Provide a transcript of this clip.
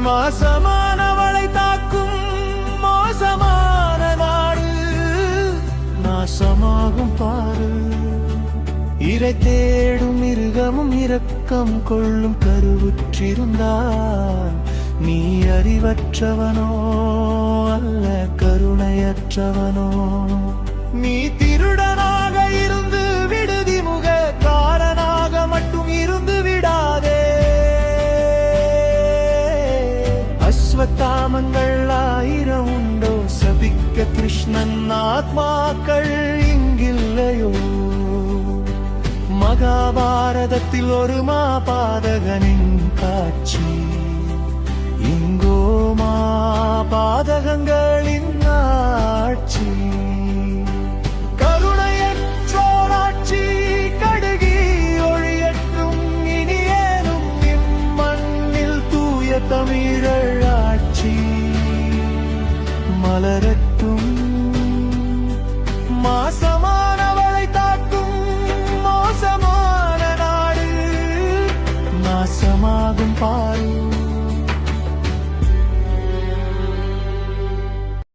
மாசமானவளை தாக்கும் மோசமான நாடு நாசமாகும் பாரு. இரை தேடும் மிருகமும் இரக்கம் கொள்ளும் கருவுற்றிருந்தால் நீ அறிவற்றவனோ அல்ல கருணையற்றவனோ. நீ திருடனாக இருந்து விடுதி முகக்காரனாக மட்டும் இருந்து விடாதே. அஸ்வத்தாமங்கள் 1000 உண்டோ, சபிக்க கிருஷ்ணன் ஆத்மாக்கள் இங்கில்லையோ. மகாபாரதத்தில் ஒரு மாபாதகனின் காட்சி, இங்கோ மாபாதகங்களின் ஆட்சி. கருணையற்றோராட்சி கடுகி ஒழியற்றும், இனியேனும் இம்மண்ணில் தூய தமிழர் ஆட்சி மலரட்டும். மாசமா